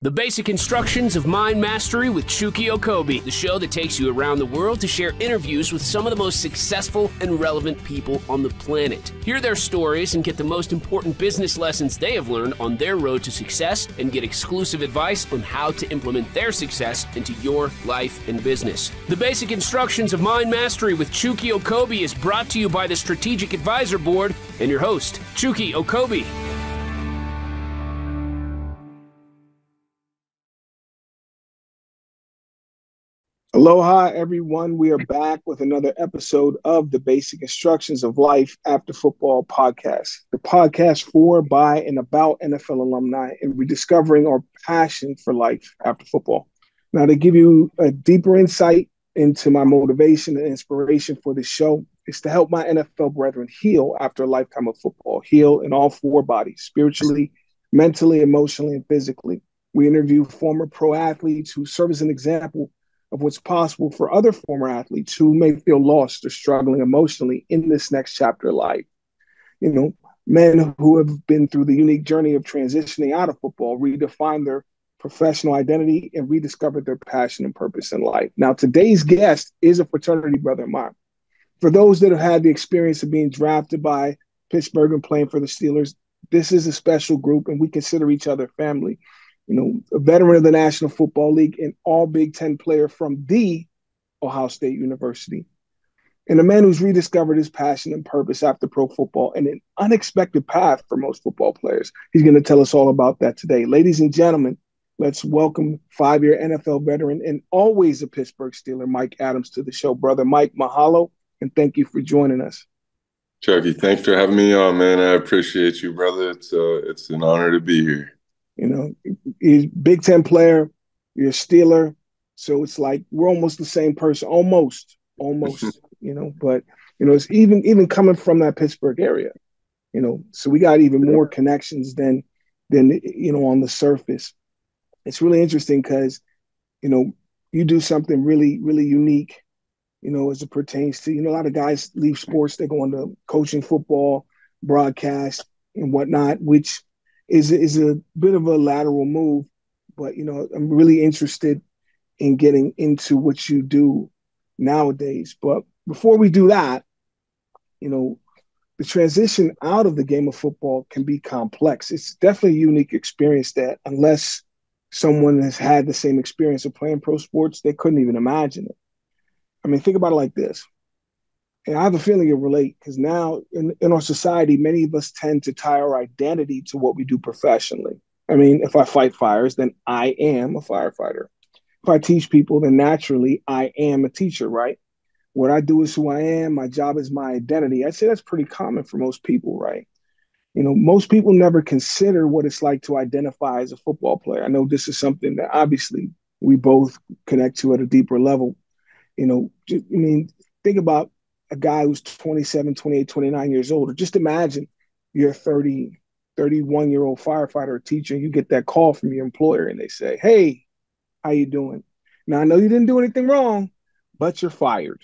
The Basic Instructions of Mind Mastery with Chukky Okobi, the show that takes you around the world to share interviews with some of the most successful and relevant people on the planet. Hear their stories and get the most important business lessons they have learned on their road to success, and get exclusive advice on how to implement their success into your life and business. The Basic Instructions of Mind Mastery with Chukky Okobi is brought to you by the Strategic Advisor Board and your host, Chukky Okobi. Aloha, everyone. We are back with another episode of the Basic Instructions of Life After Football podcast, the podcast for, by, and about NFL alumni and rediscovering our passion for life after football. Now, to give you a deeper insight into my motivation and inspiration for this show is to help my NFL brethren heal after a lifetime of football, heal in all four bodies, spiritually, mentally, emotionally, and physically. We interview former pro athletes who serve as an example of what's possible for other former athletes who may feel lost or struggling emotionally in this next chapter of life. You know, men who have been through the unique journey of transitioning out of football, redefined their professional identity, and rediscovered their passion and purpose in life. Now, today's guest is a fraternity brother of mine. For those that have had the experience of being drafted by Pittsburgh and playing for the Steelers, this is a special group, and we consider each other family. You know, a veteran of the National Football League, and all Big Ten player from the Ohio State University, and a man who's rediscovered his passion and purpose after pro football and an unexpected path for most football players. He's going to tell us all about that today. Ladies and gentlemen, let's welcome five-year NFL veteran and always a Pittsburgh Steeler, Mike Adams, to the show. Brother Mike, mahalo, and thank you for joining us. Chukky, thanks for having me on, man. I appreciate you, brother. It's an honor to be here. You know, he's a Big Ten player, you're a Steeler, so it's like we're almost the same person, almost, you know, but, you know, it's even coming from that Pittsburgh area, you know, so we got even more connections than you know, on the surface. It's really interesting because, you know, you do something really, really unique, you know, as it pertains to, you know, a lot of guys leave sports, they go into coaching, football, broadcast, and whatnot, which is a bit of a lateral move, but, you know, I'm really interested in getting into what you do nowadays. But before we do that, you know, the transition out of the game of football can be complex. It's definitely a unique experience that unless someone has had the same experience of playing pro sports, they couldn't even imagine it. I mean, think about it like this. And I have a feeling you'll relate because now in our society, many of us tend to tie our identity to what we do professionally. I mean, if I fight fires, then I am a firefighter. If I teach people, then naturally I am a teacher, right? What I do is who I am. My job is my identity. I'd say that's pretty common for most people, right? You know, most people never consider what it's like to identify as a football player. I know this is something that obviously we both connect to at a deeper level. You know, I mean, think about a guy who's 27, 28, 29 years old, or just imagine you're a 30, 31-year-old firefighter or teacher, and you get that call from your employer and they say, hey, how you doing? Now, I know you didn't do anything wrong, but you're fired.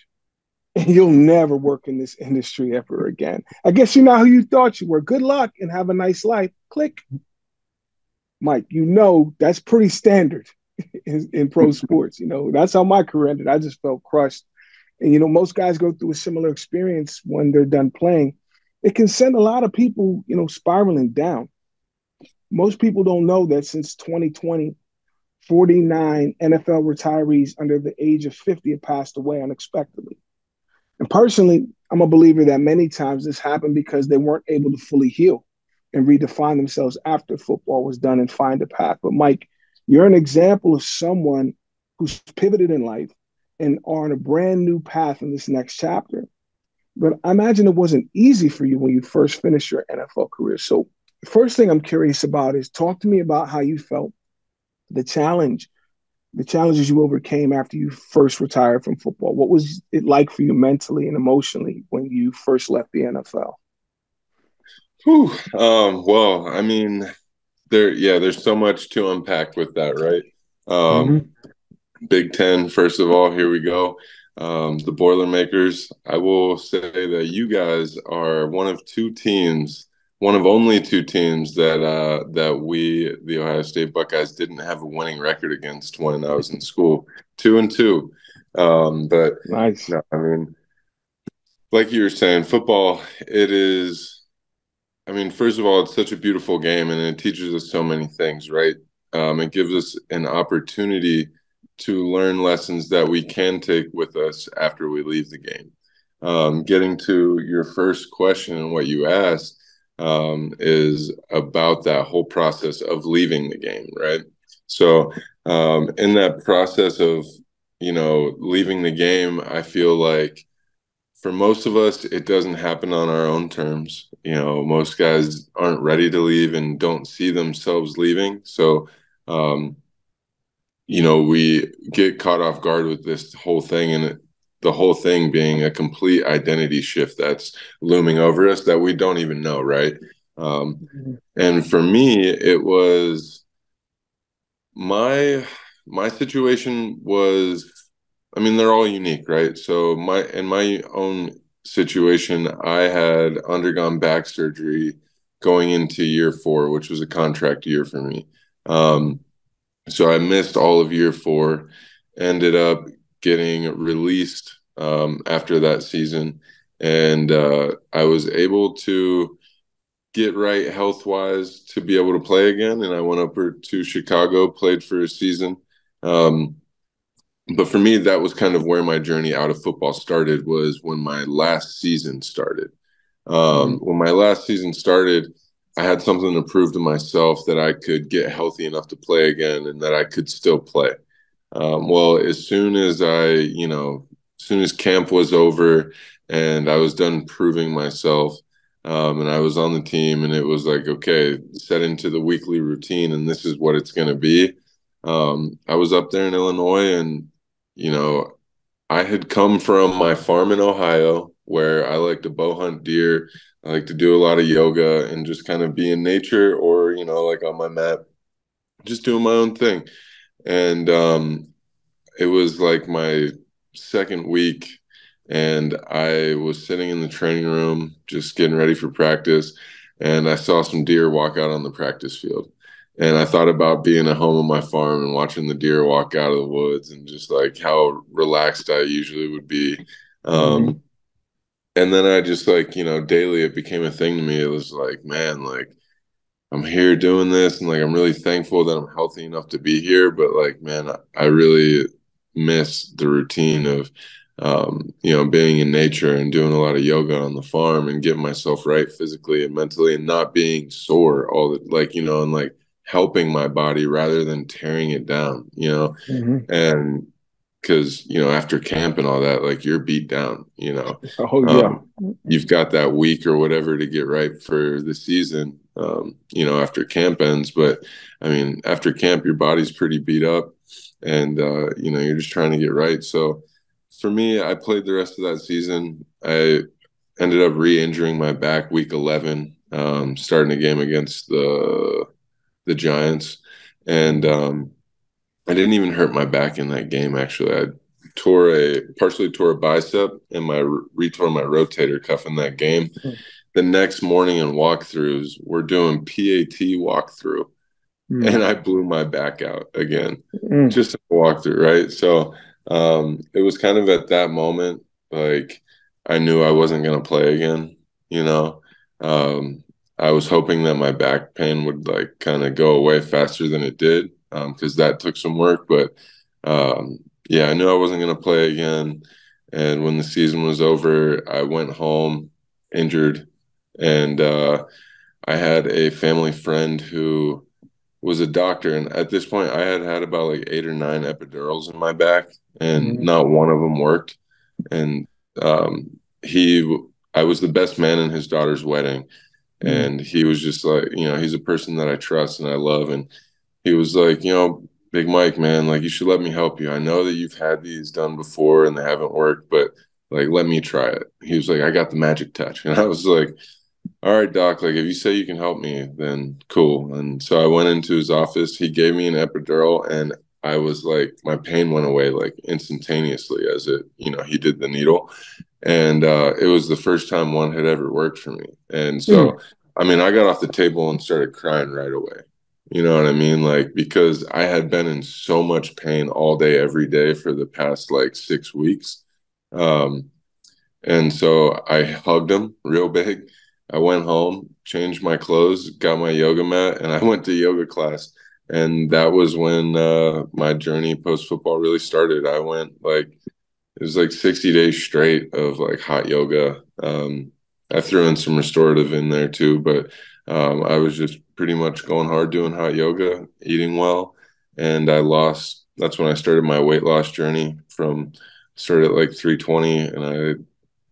And you'll never work in this industry ever again. I guess you're not who you thought you were. Good luck and have a nice life. Click. Mike, you know that's pretty standard in pro sports. You know, that's how my career ended. I just felt crushed. And, you know, most guys go through a similar experience when they're done playing. It can send a lot of people, you know, spiraling down. Most people don't know that since 2020, 49 NFL retirees under the age of 50 have passed away unexpectedly. And personally, I'm a believer that many times this happened because they weren't able to fully heal and redefine themselves after football was done and find a path. But Mike, you're an example of someone who's pivoted in life and are on a brand new path in this next chapter. But I imagine it wasn't easy for you when you first finished your NFL career. So the first thing I'm curious about is talk to me about how you felt, the challenges you overcame after you first retired from football. What was it like for you mentally and emotionally when you first left the NFL? Well, I mean, there's so much to unpack with that, right? Big Ten, first of all, here we go. The Boilermakers, I will say that you guys are one of two teams one of only two teams that we, the Ohio State Buckeyes, didn't have a winning record against when I was in school. 2-2. But Nice. no, I mean, like you were saying, football, it is, I mean, first of all, it's such a beautiful game and it teaches us so many things, right? It gives us an opportunity to learn lessons that we can take with us after we leave the game. Getting to your first question and what you asked is about that whole process of leaving the game, right? So, in that process of, leaving the game, I feel like for most of us, it doesn't happen on our own terms. Most guys aren't ready to leave and don't see themselves leaving. So, um, we get caught off guard with this whole thing, and the whole thing being a complete identity shift that's looming over us that we don't even know, right? And for me, it was my situation was, I mean, they're all unique, right? So in my own situation, I had undergone back surgery going into year 4, which was a contract year for me. So I missed all of year 4, ended up getting released after that season, and I was able to get right health wise to be able to play again. And I went over to Chicago, played for a season. But for me, that was kind of where my journey out of football started, was when my last season started. When my last season started, I had something to prove to myself that I could get healthy enough to play again and that I could still play. Well, as soon as as soon as camp was over and I was done proving myself, and I was on the team, and it was like, okay, set into the weekly routine, and this is what it's going to be. I was up there in Illinois, and I had come from my farm in Ohio where I like to bow hunt deer. I like to do a lot of yoga and just kind of be in nature, or, like on my mat, just doing my own thing. And it was like my second week, and I was sitting in the training room just getting ready for practice, and I saw some deer walk out on the practice field. And I thought about being at home on my farm and watching the deer walk out of the woods, and just like how relaxed I usually would be. And then I just, like, daily it became a thing to me. It was like, man, like, I'm here doing this, and like I'm really thankful that I'm healthy enough to be here. But like, man, I really miss the routine of being in nature and doing a lot of yoga on the farm and getting myself right physically and mentally, and not being sore all the, like, and like helping my body rather than tearing it down. And because after camp and all that, like, you're beat down. Oh yeah. You've got that week or whatever to get right for the season, after camp ends. But I mean, after camp, your body's pretty beat up, and you're just trying to get right. So for me, I played the rest of that season. I ended up re-injuring my back week 11, starting a game against the Giants, and I didn't even hurt my back in that game. Actually, I partially tore a bicep, and retore my rotator cuff in that game. The next morning in walkthroughs, we're doing PAT walkthrough, and I blew my back out again, just a walkthrough, right? So it was kind of at that moment, like, I knew I wasn't going to play again. I was hoping that my back pain would, like, kind of go away faster than it did, because that took some work. But yeah, I knew I wasn't going to play again. And when the season was over, I went home injured, and I had a family friend who was a doctor, and at this point I had about like 8 or 9 epidurals in my back, and not one of them worked. And I was the best man in his daughter's wedding, and he was just like, he's a person that I trust and I love, and he was like, Big Mike, man, like, you should let me help you. I know that you've had these done before and they haven't worked, but like, let me try it. He was like, I got the magic touch. And I was like, all right, doc, like, if you say you can help me, then cool. And so I went into his office. He gave me an epidural, and I was like, my pain went away like instantaneously as he did the needle. And it was the first time one had ever worked for me. And so I mean, I got off the table and started crying right away. You know what I mean? Like, because I had been in so much pain all day, every day for the past like 6 weeks. Um, and so I hugged him real big. I went home, changed my clothes, got my yoga mat, and I went to yoga class. And that was when my journey post football really started. I went like, it was like 60 days straight of like hot yoga. I threw in some restorative in there too, but I was just pretty much going hard doing hot yoga, eating well, and that's when I started my weight loss journey. Started at like 320, and I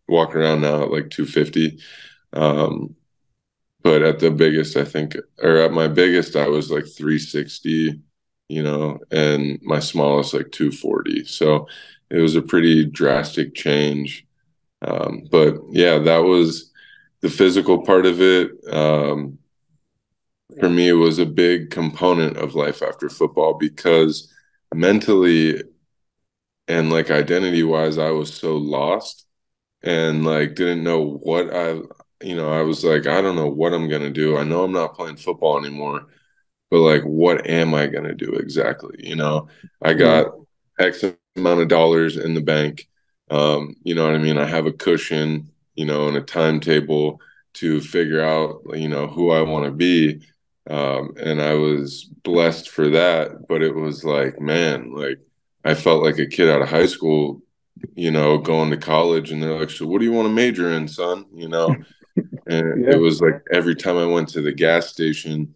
walk around now at like 250. Um, but at the biggest, I think, or at my biggest, I was like 360, and my smallest like 240. So it was a pretty drastic change. But yeah, that was the physical part of it. For me, it was a big component of life after football because mentally and like identity wise, I was so lost and like didn't know I was like, I don't know what I'm going to do. I know I'm not playing football anymore, but like, what am I going to do exactly? I got X amount of dollars in the bank. You know what I mean? I have a cushion, and a timetable to figure out, who I want to be. And I was blessed for that, but it was like, man, like I felt like a kid out of high school, going to college, and they're like, so what do you want to major in, son? And it Yeah. was like every time I went to the gas station,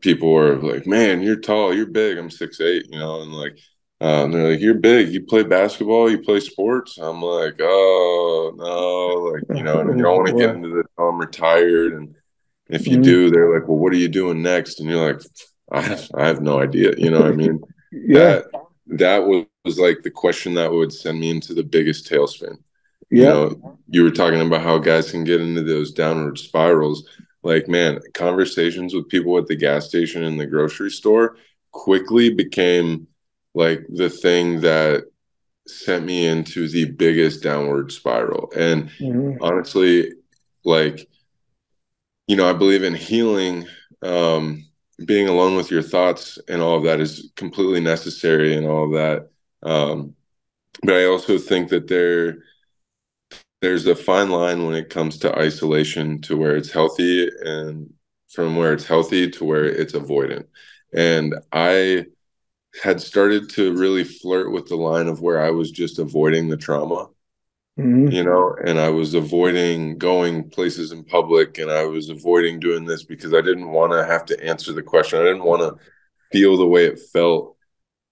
people were like, man, you're tall, you're big. I'm 6'8", and like, they're like, you're big. You play basketball, you play sports. I'm like, oh no, like, and you don't want to get Well, into the, oh, I'm retired. And if you mm, do, they're like, well, what are you doing next? And you're like, I have no idea. You know what I mean? yeah, That was like the question that would send me into the biggest tailspin. yeah, You were talking about how guys can get into those downward spirals. Like, man, conversations with people at the gas station and the grocery store quickly became like the thing that sent me into the biggest downward spiral. And mm, honestly, like, I believe in healing. Being alone with your thoughts and all of that is completely necessary and all of that. But I also think that there's a fine line when it comes to isolation to where it's healthy and from where it's healthy to where it's avoidant. And I had started to really flirt with the line of where I was just avoiding the trauma, mm, and I was avoiding going places in public, and I was avoiding doing this because I didn't want to have to answer the question. I didn't want to feel the way it felt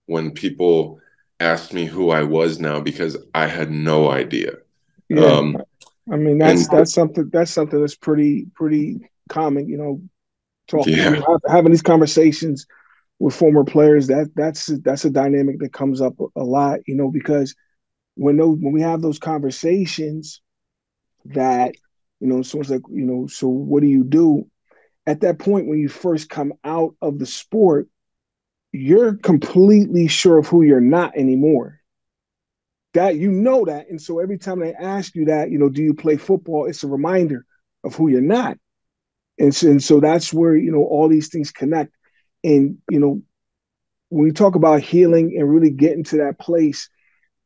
when people asked me who I was now because I had no idea. yeah. Um, I mean, and that's something that's pretty common. Talking, yeah, having these conversations with former players. That's a dynamic that comes up a lot. Because when we have those conversations, that someone's like, so what do you do? At that point, when you first come out of the sport, you're completely sure of who you're not anymore. That. And so every time they ask you that, do you play football? It's a reminder of who you're not. And so that's where, all these things connect. And, when we talk about healing and really getting to that place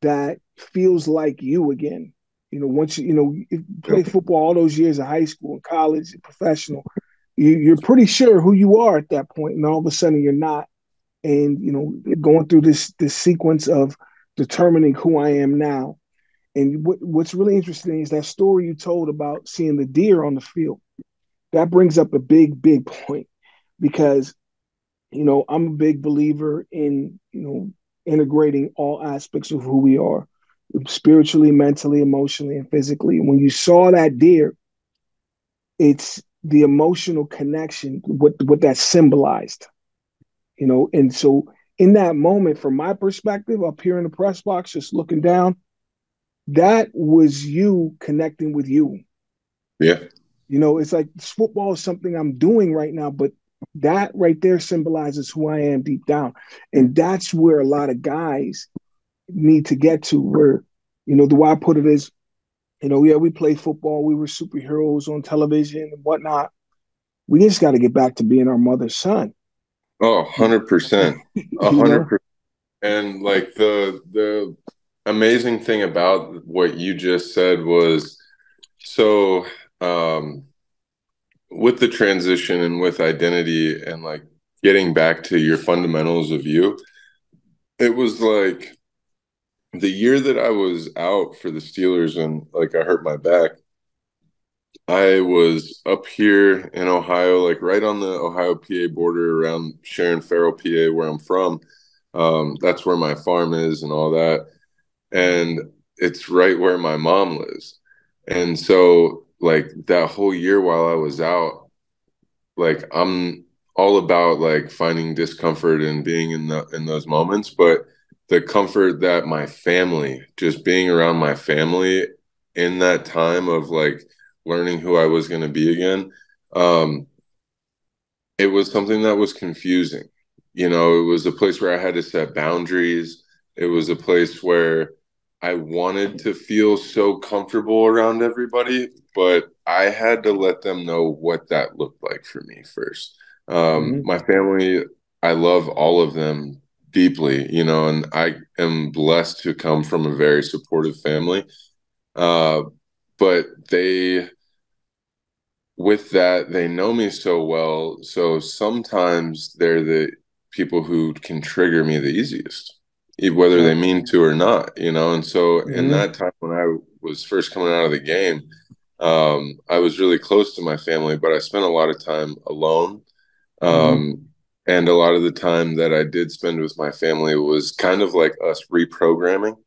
that feels like you again, once you play football all those years of high school and college and professional, you're pretty sure who you are at that point, and all of a sudden you're not. And going through this sequence of determining who I am now. And what's really interesting is that story you told about seeing the deer on the field. That brings up a big point, because I'm a big believer in integrating all aspects of who we are, spiritually, mentally, emotionally, and physically. When you saw that deer, it's the emotional connection, what that symbolized. And so in that moment, from my perspective, up here in the press box, just looking down, that was you connecting with you. yeah, It's like football is something I'm doing right now, but that right there symbolizes who I am deep down. And that's where a lot of guys need to get to, where, the way I put it is, yeah, we play football, we were superheroes on television and whatnot. we just got to get back to being our mother's son. Oh, 100%. You know? 100%. And like the amazing thing about what you just said was so with the transition and with identity and like getting back to your fundamentals of you, it was like the year that I was out for the Steelers and like I hurt my back, I was up here in Ohio, like right on the Ohio PA border around Sharon Farrell, PA, where I'm from. That's where my farm is and all that. And it's right where my mom lives. And so, like, that whole year while I was out, like, I'm all about like finding discomfort and being in those moments, but the comfort that my family, just being around my family in that time of like learning who I was going to be again, um, it was something that was confusing. You know, it was a place where I had to set boundaries. It was a place where I wanted to feel so comfortable around everybody, but I had to let them know what that looked like for me first. Mm-hmm. My family, I love all of them deeply, you know, and I am blessed to come from a very supportive family. Uh, but they, with that, they know me so well. So sometimes they're the people who can trigger me the easiest, whether Yeah. they mean to or not, you know? And so in Mm-hmm. that time when I was first coming out of the game, I was really close to my family, but I spent a lot of time alone. Mm-hmm. Um, and a lot of the time that I did spend with my family was kind of like us reprogramming,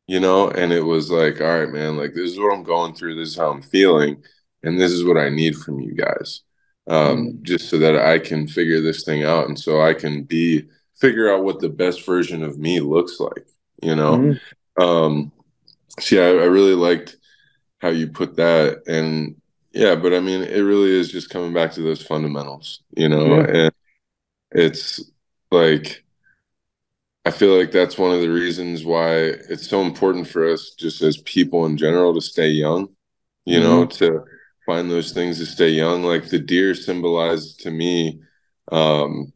you know, and it was like, all right, man, like this is what I'm going through, this is how I'm feeling, and this is what I need from you guys, Mm-hmm. just so that I can figure this thing out, and so I can figure out what the best version of me looks like, you know. Mm-hmm. Um, so yeah, I really liked how you put that, and yeah, but I mean, it really is just coming back to those fundamentals, you know, Yeah. and it's like I feel like that's one of the reasons why it's so important for us, just as people in general, to stay young, you know, Mm-hmm. to find those things to stay young. Like the deer symbolized to me, um,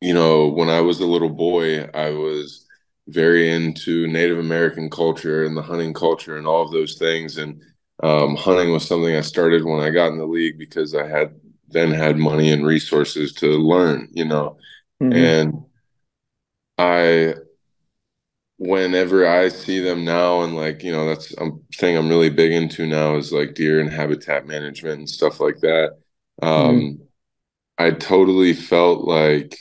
you know, when I was a little boy, I was very into Native American culture and the hunting culture and all of those things. And hunting was something I started when I got in the league because I had money and resources to learn, you know, Mm-hmm. and I whenever I see them now and like, you know, that's thing I'm really big into now is like deer and habitat management and stuff like that. Mm-hmm. Um, I totally felt like,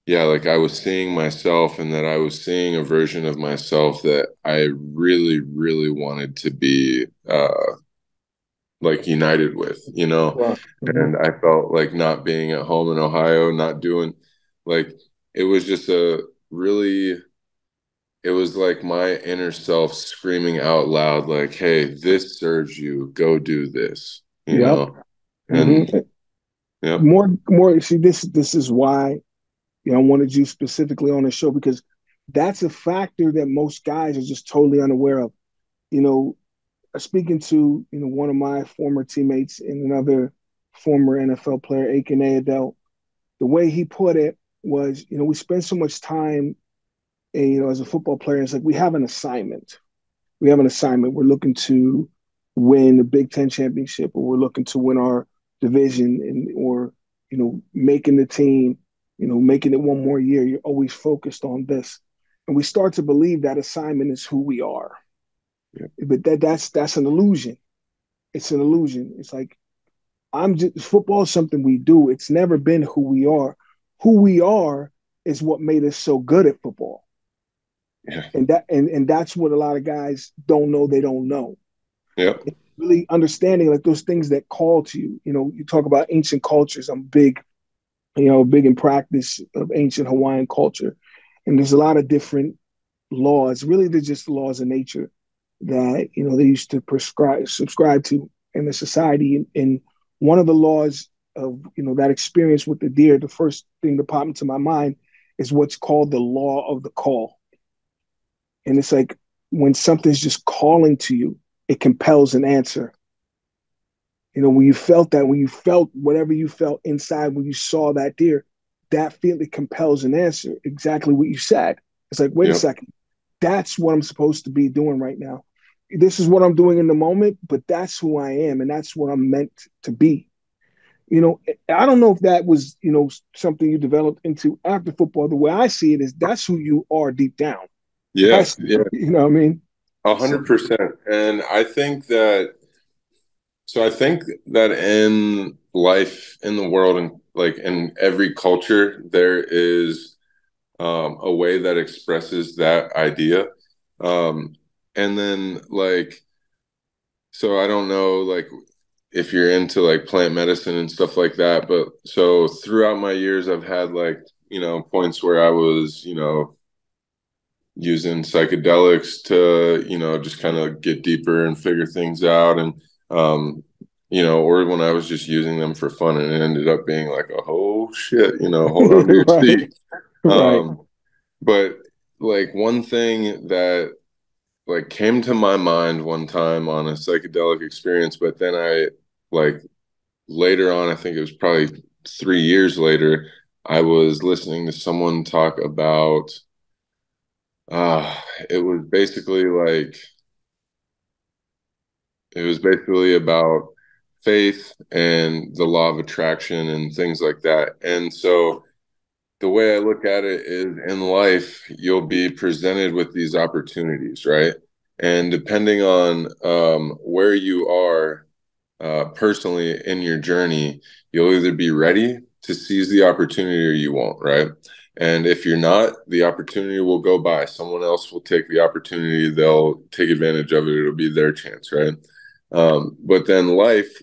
yeah, like I was seeing myself and that I was seeing a version of myself that I really, really wanted to be like united with, you know? Wow. Mm-hmm. And I felt like not being at home in Ohio, not doing like it was just a really it was like my inner self screaming out loud, like, hey, this serves you. Go do this, you Yep. know? And Mm-hmm. yep. More. See, this is why I wanted you specifically on the show because that's a factor that most guys are just totally unaware of. You know, speaking to one of my former teammates and another former NFL player, Aiken Adel, the way he put it was, we spend so much time, and, as a football player, it's like we have an assignment. We have an assignment. We're looking to win the Big Ten championship, or we're looking to win our division, or making the team, making it one more year. You're always focused on this, and we start to believe that assignment is who we are. Yep. But that's an illusion. It's an illusion. It's like football is something we do. It's never been who we are. Who we are is what made us so good at football. Yeah. And that's what a lot of guys don't know. They don't know. Yep. It's really understanding like those things that call to you. You talk about ancient cultures. I'm big, big in practice of ancient Hawaiian culture, and there's a lot of different laws. Really, they're just laws of nature that they used to subscribe to in the society. And one of the laws of that experience with the deer, the first thing that popped into my mind is what's called the law of the call. And it's like when something's just calling to you, it compels an answer. You know, when you felt that, when you felt whatever you felt inside when you saw that deer, that feeling compels an answer. Exactly what you said. It's like, wait a Yep. second, that's what I'm supposed to be doing right now. This is what I'm doing in the moment, but that's who I am, and that's what I'm meant to be. You know, I don't know if that was, you know, something you developed into after football. The way I see it is that's who you are deep down. Yeah, That's, yeah, you know what I mean? So, 100%. And I think that in life, in the world, and like in every culture, there is a way that expresses that idea. Um, and then like, so I don't know, like if you're into like plant medicine and stuff like that, but so throughout my years, I've had like, points where I was, using psychedelics to, just kind of get deeper and figure things out. And, or when I was just using them for fun and it ended up being like, oh shit, hold on to your right, seat. right. But like one thing that like came to my mind one time on a psychedelic experience, but then I like later on, I think it was probably 3 years later, I was listening to someone talk about uh it was basically like it was basically about faith and the law of attraction and things like that. And so the way I look at it is in life, you'll be presented with these opportunities, right? And depending on where you are personally in your journey, you'll either be ready to seize the opportunity or you won't, right? And if you're not, the opportunity will go by. Someone else will take the opportunity, they'll take advantage of it, it'll be their chance, right? But then life,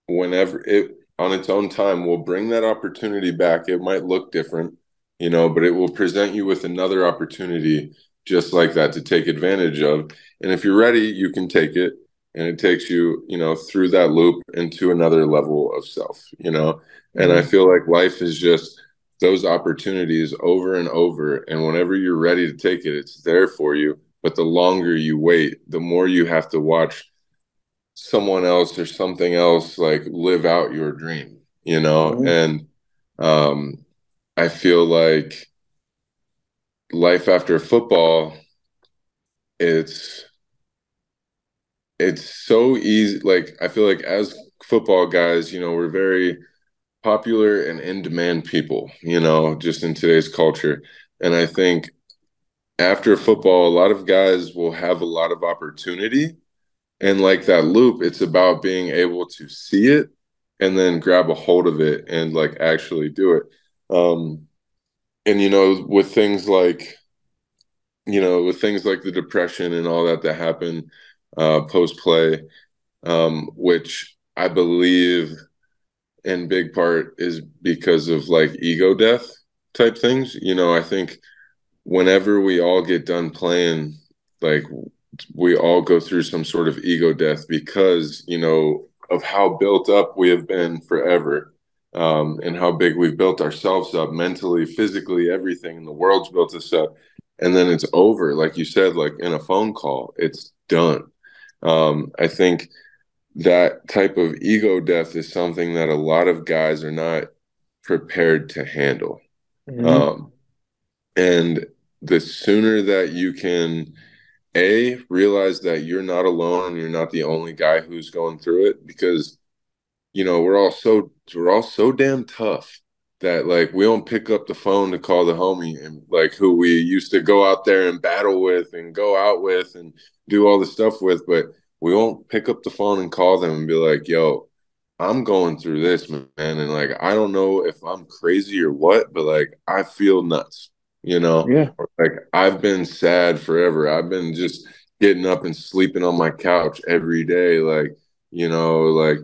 whenever it on its own time will bring that opportunity back. It might look different, but it will present you with another opportunity just like that to take advantage of. And if you're ready, you can take it. And it takes you, through that loop into another level of self. And I Mm-hmm. feel like life is just those opportunities over and over. And whenever you're ready to take it, it's there for you. But the longer you wait, the more you have to watch someone else or something else like live out your dream, Mm-hmm. and I feel like life after football, it's so easy. Like I feel like as football guys, we're very popular and in demand people, just in today's culture. And I think after football, a lot of guys will have a lot of opportunity. And like that loop, it's about being able to see it and then grab a hold of it and like actually do it. And with things like the depression and all that happen post play, which I believe in big part is because of like ego death type things. I think whenever we all get done playing, like we all go through some sort of ego death because, of how built up we have been forever, and how big we've built ourselves up mentally, physically, everything. And the world's built us up. And then it's over. Like you said, like in a phone call, it's done. I think that type of ego death is something that a lot of guys are not prepared to handle. Mm-hmm. Um, and the sooner that you can realize that you're not alone and you're not the only guy who's going through it, because we're all so damn tough that like we don't pick up the phone to call the homie and like who we used to go out there and battle with and go out with and do all the stuff with, but we won't pick up the phone and call them and be like, yo, I'm going through this, man, and like I don't know if I'm crazy or what, but like I feel nuts, Yeah. or like I've been sad forever. I've been just getting up and sleeping on my couch every day, like, like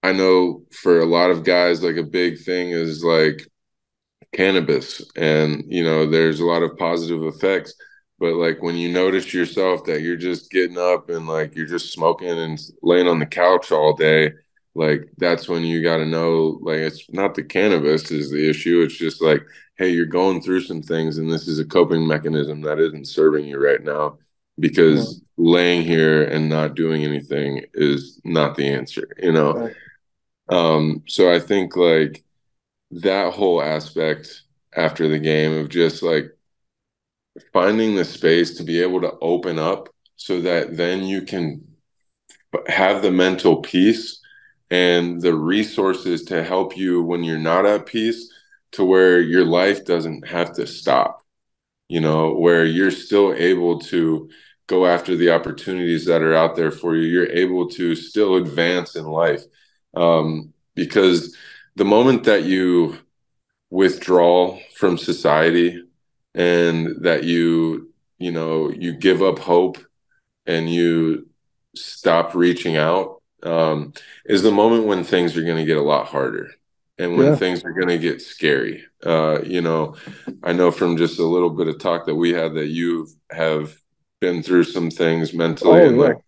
I know for a lot of guys, like a big thing is like cannabis, and there's a lot of positive effects. But like when you notice yourself that you're just getting up and like you're just smoking and laying on the couch all day, like that's when you got to know, like it's not the cannabis is the issue. It's just like, hey, you're going through some things, and this is a coping mechanism that isn't serving you right now. because laying here and not doing anything is not the answer, you know? Right. So I think like that whole aspect after the game of just like finding the space to be able to open up so that then you can have the mental peace and the resources to help you when you're not at peace, to where your life doesn't have to stop, you know, where you're still able to go after the opportunities that are out there for you. You're able to still advance in life. Because the moment that you withdraw from society and that you know, you give up hope and you stop reaching out, is the moment when things are going to get a lot harder and when Yeah. things are going to get scary. You know, I know from just a little bit of talk that we had that you have been through some things mentally, Oh and yeah. like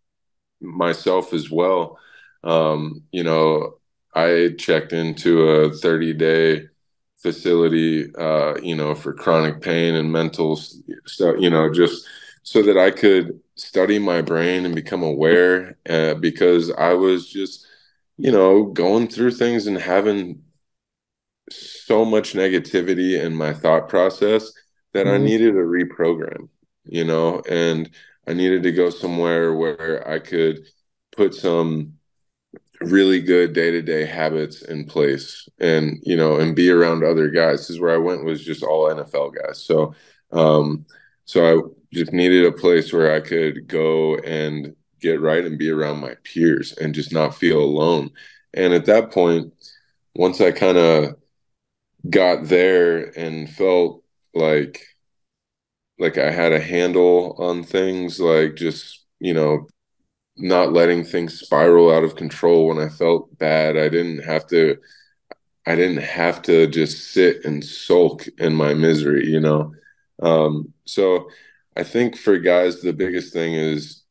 myself as well. You know, I checked into a 30-day facility, you know, for chronic pain and mental stuff, you know, just so that I could study my brain and become aware, because I was just, you know, going through things and having so much negativity in my thought process that I Mm-hmm. needed a reprogram, you know, and I needed to go somewhere where I could put some really good day-to-day habits in place, and you know, and be around other guys, because where I went was just all NFL guys. Um so I just needed a place where I could go and get right and be around my peers and just not feel alone. And at that point, once I kind of got there and felt like I had a handle on things, like just, you know, not letting things spiral out of control when I felt bad. I didn't have to just sit and sulk in my misery, you know. So I think for guys, the biggest thing is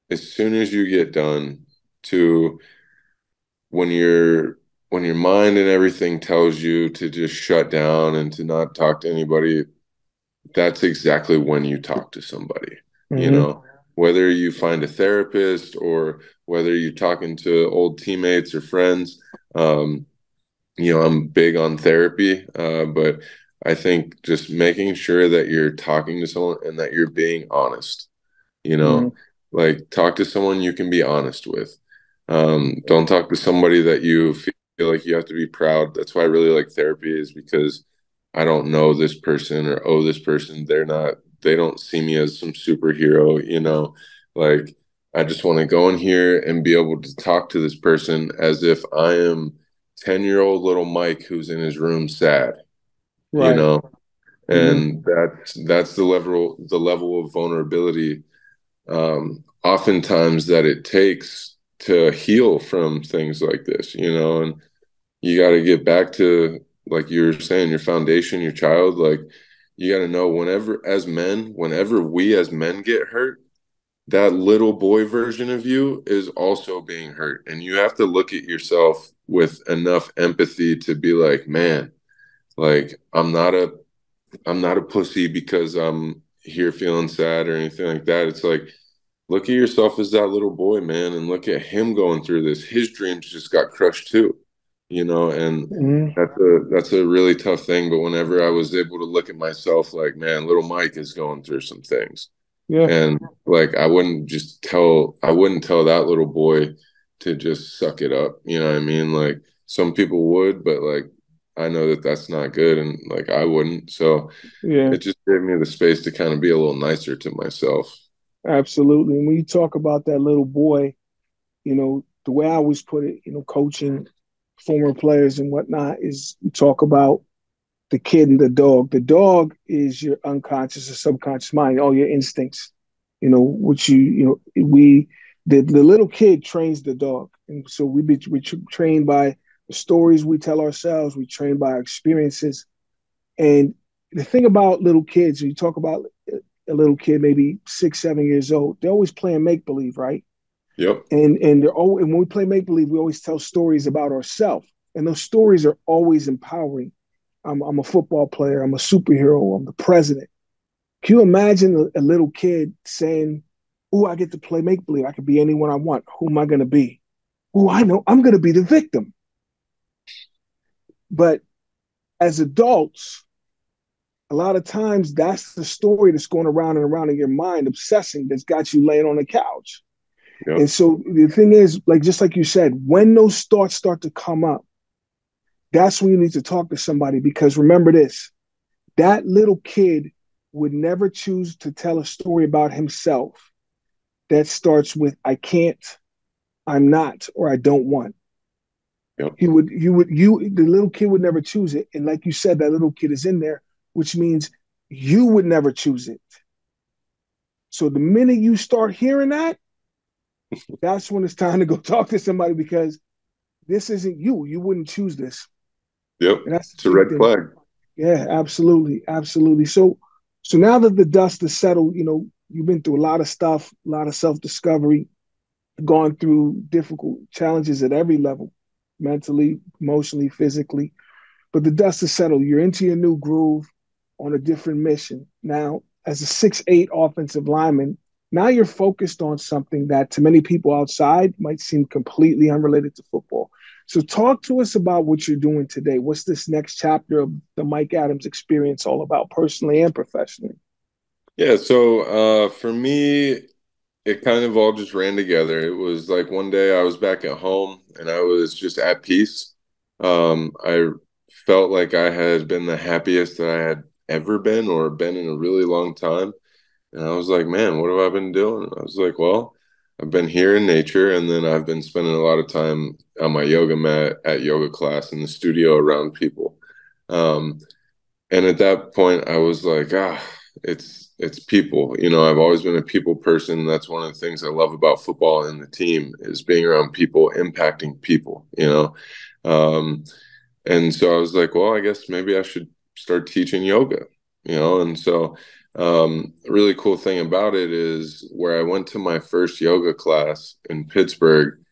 as soon as you get done, to when your mind and everything tells you to just shut down and to not talk to anybody, that's exactly when you talk to somebody, you Mm-hmm. know, whether you find a therapist or whether you're talking to old teammates or friends. You know, I'm big on therapy, but I think just making sure that you're talking to someone and that you're being honest, you Mm-hmm. know, like talk to someone you can be honest with. Don't talk to somebody that you feel like you have to be proud. That's why I really like therapy, is because I don't know this person or owe this person. They don't see me as some superhero, you know, like I just want to go in here and be able to talk to this person as if I am 10-year-old little Mike who's in his room sad, you Right. know, Mm-hmm. and that's the level of vulnerability, oftentimes, that it takes to heal from things like this, you know. And you got to get back to, like you were saying, your foundation, your child. Like you got to know, whenever we as men get hurt, that little boy version of you is also being hurt, and you have to look at yourself with enough empathy to be like, man, like I'm not a pussy because I'm here feeling sad or anything like that. It's like, look at yourself as that little boy, man, and look at him going through this. His dreams just got crushed too, you know, and Mm-hmm. that's a really tough thing. But whenever I was able to look at myself like, man, little Mike is going through some things, Yeah. and like I wouldn't tell that little boy to just suck it up. You know what I mean? Like some people would, but like I know that that's not good, and like I wouldn't. So Yeah. it just gave me the space to kind of be a little nicer to myself. Absolutely. And when you talk about that little boy, you know, the way I always put it, you know, coaching former players and whatnot, is you talk about the kid and the dog. The dog is your unconscious or subconscious mind, all your instincts, you know, which the little kid trains the dog. And so we trained by the stories we tell ourselves, we train by our experiences. And the thing about little kids, you talk about a little kid, maybe 6, 7 years old, they're always playing make believe, right? Yep. And when we play make believe, we always tell stories about ourselves, and those stories are always empowering. I'm a football player. I'm a superhero. I'm the president. Can you imagine a little kid saying Oh, I get to play make believe. I could be anyone I want. Who am I going to be? Oh, I know I'm going to be the victim. But as adults, a lot of times that's the story that's going around and around in your mind, obsessing, that's got you laying on the couch. Yep. And so the thing is, like, just like you said, when those thoughts start to come up, that's when you need to talk to somebody, because remember this, that little kid would never choose to tell a story about himself that starts with I can't, I'm not, or I don't want. Yep. The little kid would never choose it. And like you said, that little kid is in there, which means you would never choose it. So the minute you start hearing that, that's when it's time to go talk to somebody, because this isn't you. You wouldn't choose this. Yep. And that's It's the a big red thing. flag. Yeah, absolutely. Absolutely. So now that the dust is settled, you've been through a lot of stuff, a lot of self-discovery, gone through difficult challenges at every level, mentally, emotionally, physically. But the dust is settled. You're into your new groove on a different mission. Now, as a 6'8" offensive lineman, now you're focused on something that to many people outside might seem completely unrelated to football. So talk to us about what you're doing today. What's this next chapter of the Mike Adams experience all about, personally and professionally? Yeah, so for me, it kind of all just ran together. It was like one day I was back at home and I was just at peace. I felt like I had been the happiest that I had ever been or been in a really long time. And I was like, man, what have I been doing? I was like, well, I've been here in nature, and then I've been spending a lot of time on my yoga mat at yoga class in the studio around people. Um, and at that point, I was like, it's people. I've always been a people person. That's one of the things I love about football and the team is being around people, impacting people. Um, and so I was like, well, I guess maybe I should start teaching yoga. And so a really cool thing about it is where I went to my first yoga class in Pittsburgh,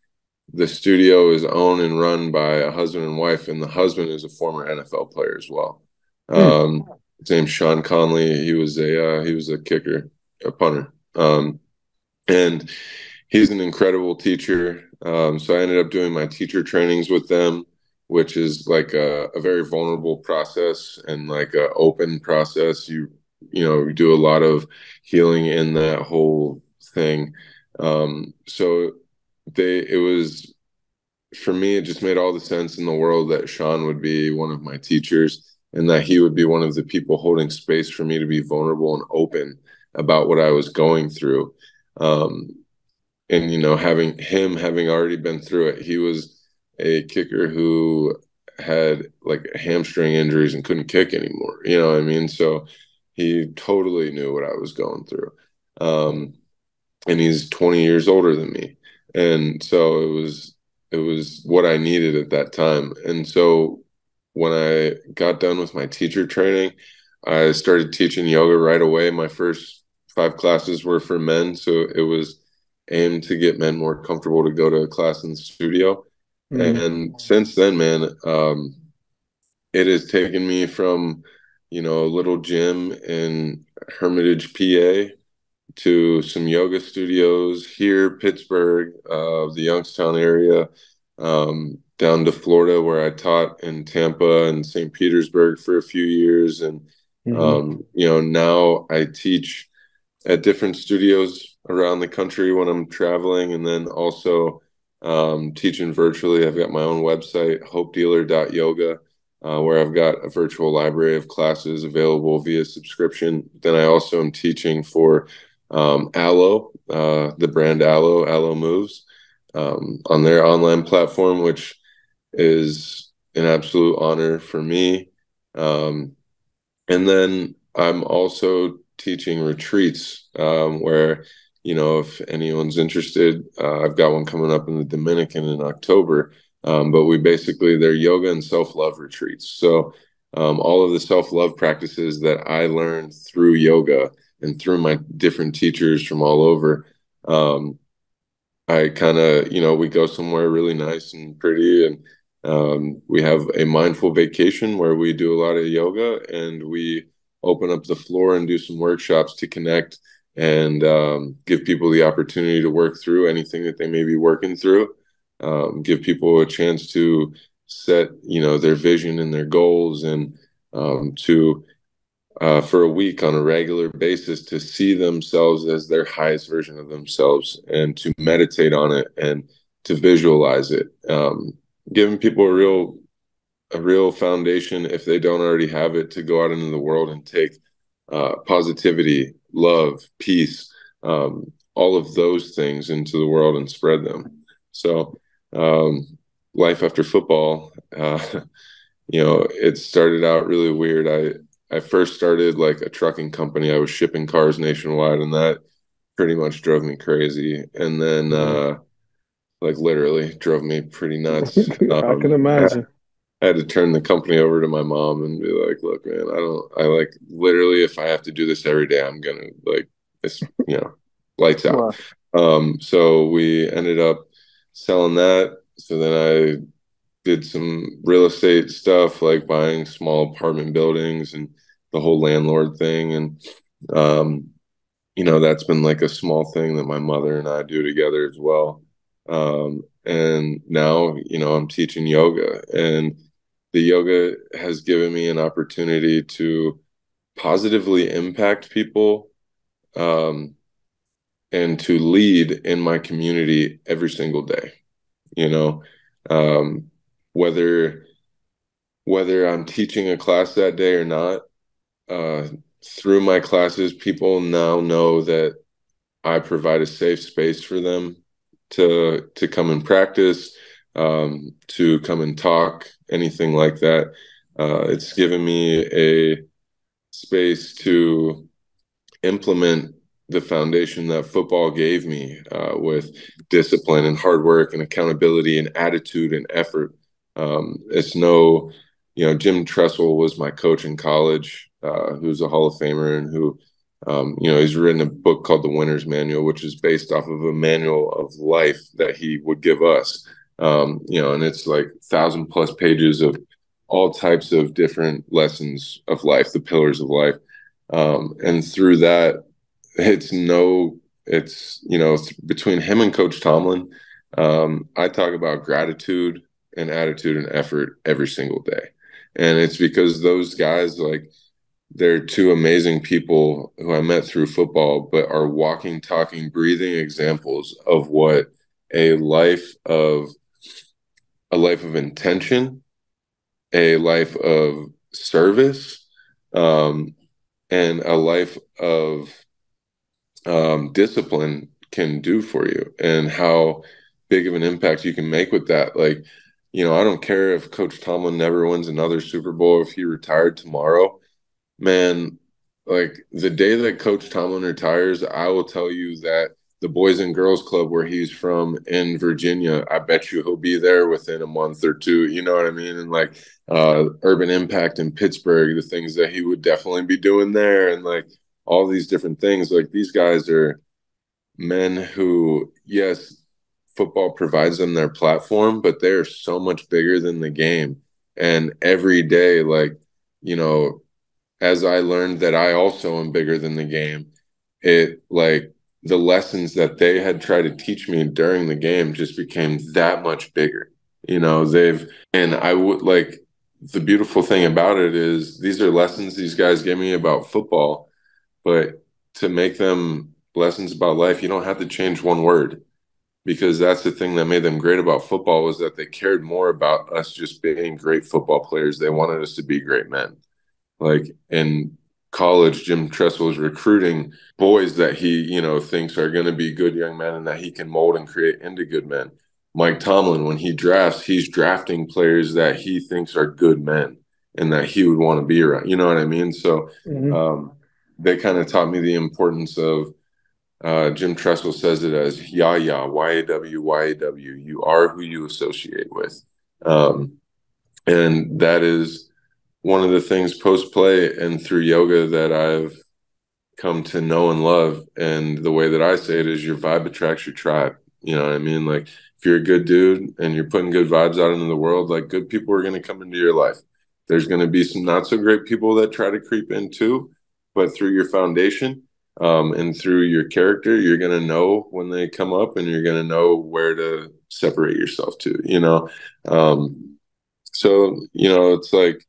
the studio is owned and run by a husband and wife, and the husband is a former NFL player as well. Mm. His name's Sean Conley. He was a kicker, a punter, and he's an incredible teacher. So I ended up doing my teacher trainings with them, which is like a very vulnerable process and like a open process. You do a lot of healing in that whole thing. So it was for me, it just made all the sense in the world that Sean would be one of my teachers and that he would be one of the people holding space for me to be vulnerable and open about what I was going through. Um, and having already been through it, he was a kicker who had like hamstring injuries and couldn't kick anymore. You know what I mean? So he totally knew what I was going through. And he's 20 years older than me. And so it was what I needed at that time. And so when I got done with my teacher training, I started teaching yoga right away. My first 5 classes were for men, so it was aimed to get men more comfortable to go to a class in the studio. Mm. And since then, man, it has taken me from, a little gym in Hermitage, PA, to some yoga studios here, Pittsburgh, the Youngstown area, down to Florida, where I taught in Tampa and St. Petersburg for a few years. And, now I teach at different studios around the country when I'm traveling, and then also teaching virtually. I've got my own website, hopedealer.yoga, where I've got a virtual library of classes available via subscription. Then I also am teaching for Aloe, the brand Aloe Moves, on their online platform, which is an absolute honor for me. And then I'm also teaching retreats where, if anyone's interested, I've got one coming up in the Dominican in October. But they're yoga and self-love retreats. So all of the self-love practices that I learned through yoga and through my different teachers from all over, I kind of, we go somewhere really nice and pretty, and we have a mindful vacation where we do a lot of yoga and we open up the floor and do some workshops to connect and give people the opportunity to work through anything that they may be working through. Give people a chance to set, their vision and their goals, and to for a week on a regular basis to see themselves as their highest version of themselves, and to meditate on it and to visualize it. Giving people a real foundation, if they don't already have it, to go out into the world and take positivity, love, peace, all of those things into the world and spread them. So life after football, it started out really weird. I first started like a trucking company. I was shipping cars nationwide, and that pretty much drove me crazy. And then like literally drove me pretty nuts. I can imagine. I had to turn the company over to my mom and be like, look, man, I like literally, if I have to do this every day, I'm going to like, it's, lights out. Wow. So we ended up selling that. So then I did some real estate stuff, like buying small apartment buildings and the whole landlord thing. And, that's been like a small thing that my mother and I do together as well. And now, I'm teaching yoga, and the yoga has given me an opportunity to positively impact people, and to lead in my community every single day. Whether I'm teaching a class that day or not, through my classes, people now know that I provide a safe space for them to come and practice, to come and talk, anything like that. It's given me a space to implement the foundation that football gave me, with discipline and hard work and accountability and attitude and effort. It's no, Jim Tressel was my coach in college, who's a Hall of Famer, and who, he's written a book called The Winner's Manual, which is based off of a manual of life that he would give us. And it's like 1,000+ pages of all types of different lessons of life, the pillars of life. And through that, it's between him and Coach Tomlin, I talk about gratitude and attitude and effort every single day. And it's because those guys, like, they're two amazing people who I met through football, but are walking, talking, breathing examples of what a life of intention, a life of service, and a life of discipline can do for you, and how big of an impact you can make with that. Like, I don't care if Coach Tomlin never wins another Super Bowl, if he retired tomorrow, man, like the day that Coach Tomlin retires, I will tell you that the Boys and Girls Club where he's from in Virginia, I bet you he'll be there within a month or two. You know what I mean? And like Urban Impact in Pittsburgh, the things that he would definitely be doing there, and like all these different things. Like, these guys are men who, yes, football provides them their platform, but they're so much bigger than the game. And every day, like, as I learned that I also am bigger than the game, it, like, the lessons that they had tried to teach me during the game just became that much bigger. And I would, like, the beautiful thing about it is these are lessons these guys gave me about football, but to make them lessons about life, you don't have to change one word, because that's the thing that made them great about football, was that they cared more about us just being great football players. They wanted us to be great men. Like, in college, Jim Tressel was recruiting boys that he, thinks are going to be good young men and that he can mold and create into good men. Mike Tomlin, when he drafts, he's drafting players that he thinks are good men and that he would want to be around. You know what I mean? So they kind of taught me the importance of, Jim Tressel says it as YAW, Y-A-W, Y-A-W. You are who you associate with. And that is one of the things post-play and through yoga that I've come to know and love. And the way that I say it is, your vibe attracts your tribe. You know what I mean? Like, if you're a good dude and you're putting good vibes out into the world, like, good people are going to come into your life. There's going to be some not so great people that try to creep in too, but through your foundation, And through your character, you're going to know when they come up, and you're going to know where to separate yourself to. So, it's like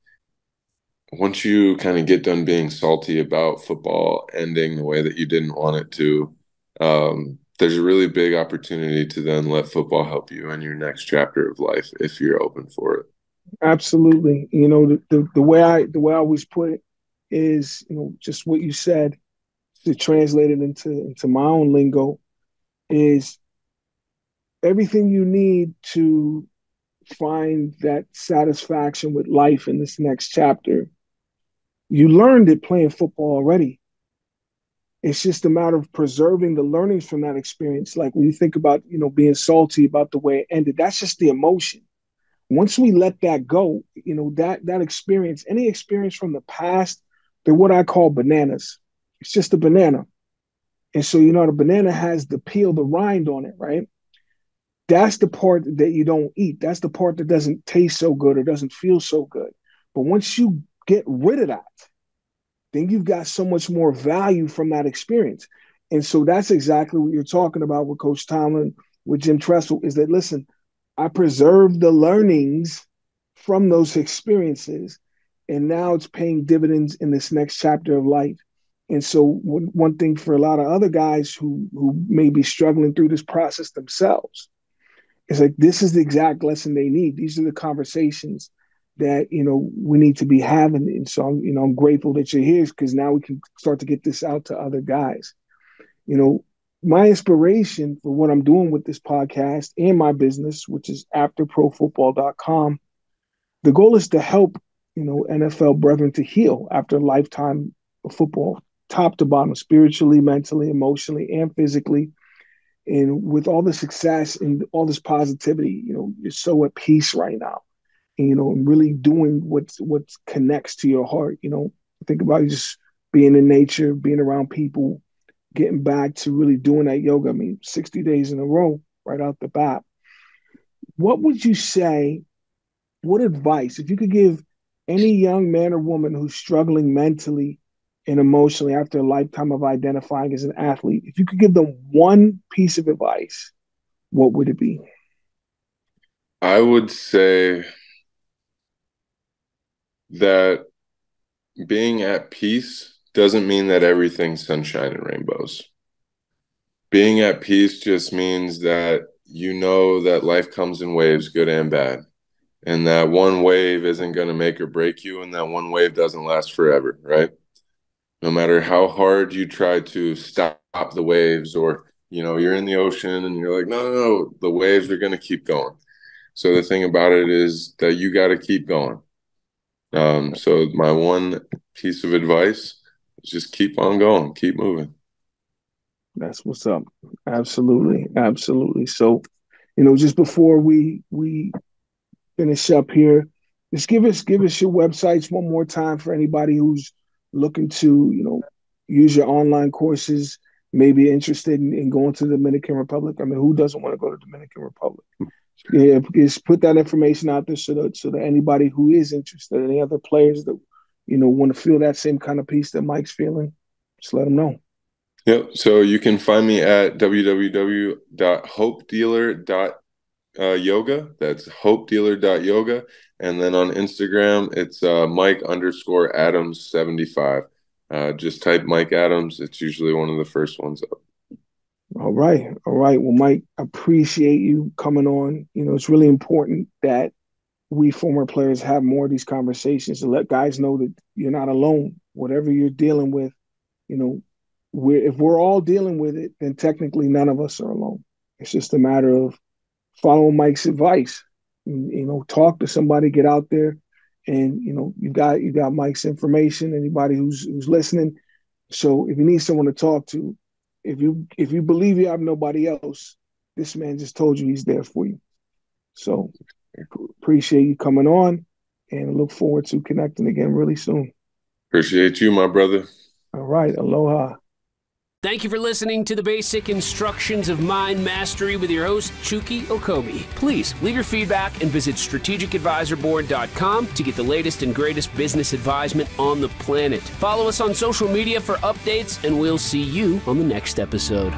once you kind of get done being salty about football ending the way that you didn't want it to, there's a really big opportunity to then let football help you in your next chapter of life if you're open for it. Absolutely. The way I always put it is, just what you said, to translate it into my own lingo, is everything you need to find that satisfaction with life in this next chapter. You learned it playing football already. It's just a matter of preserving the learnings from that experience. Like when you think about, being salty about the way it ended, that's just the emotion. Once we let that go, that experience, any experience from the past, they're what I call bananas. It's just a banana. And so, the banana has the peel, the rind on it, right? That's the part that you don't eat. That's the part that doesn't taste so good or doesn't feel so good. But once you get rid of that, then you've got so much more value from that experience. And so that's exactly what you're talking about with Coach Tomlin, with Jim Tressel, is that, listen, I preserved the learnings from those experiences, and now it's paying dividends in this next chapter of life. And so one thing for a lot of other guys who may be struggling through this process themselves, it's like, this is the exact lesson they need. These are the conversations that, we need to be having. And so, I'm grateful that you're here, because now we can start to get this out to other guys. My inspiration for what I'm doing with this podcast and my business, which is afterprofootball.com, the goal is to help, NFL brethren to heal after a lifetime of football, top to bottom, spiritually, mentally, emotionally, and physically. And with all the success and all this positivity, you're so at peace right now. And, and really doing what connects to your heart. Think about just being in nature, being around people, getting back to really doing that yoga. I mean, 60 days in a row, right out the bat. What would you say, what advice, if you could give any young man or woman who's struggling mentally and emotionally after a lifetime of identifying as an athlete, if you could give them one piece of advice, what would it be? I would say that being at peace doesn't mean that everything's sunshine and rainbows. Being at peace just means that that life comes in waves, good and bad, and that one wave isn't going to make or break you, and that one wave doesn't last forever, right? No matter how hard you try to stop the waves, or you're in the ocean and you're like, no, the waves are going to keep going. So the thing about it is that you got to keep going. So my one piece of advice is just keep on going, keep moving. That's what's up. Absolutely. Absolutely. So, just before we finish up here, just give us your websites one more time for anybody who's looking to, use your online courses, maybe interested in going to the Dominican Republic. I mean, who doesn't want to go to the Dominican Republic? Yeah, just put that information out there so that anybody who is interested, any other players that, want to feel that same kind of peace that Mike's feeling, just let them know. Yep. So you can find me at www.hopedealer.yoga. That's hopedealer.yoga. And then on Instagram, it's Mike_Adams75. Just type Mike Adams. It's usually one of the first ones up. All right. All right. Well, Mike, I appreciate you coming on. It's really important that we former players have more of these conversations to let guys know that you're not alone. Whatever you're dealing with, if we're all dealing with it, then technically none of us are alone. It's just a matter of following Mike's advice. Talk to somebody, get out there, and you got Mike's information. Anybody who's listening. So if you need someone to talk to, if you believe you have nobody else, this man just told you he's there for you. So appreciate you coming on, and look forward to connecting again really soon. Appreciate you, my brother. All right. Aloha. Thank you for listening to the basic instructions of mind mastery with your host, Chukky Okobi. Please leave your feedback and visit strategicadvisorboard.com to get the latest and greatest business advisement on the planet. Follow us on social media for updates, and we'll see you on the next episode.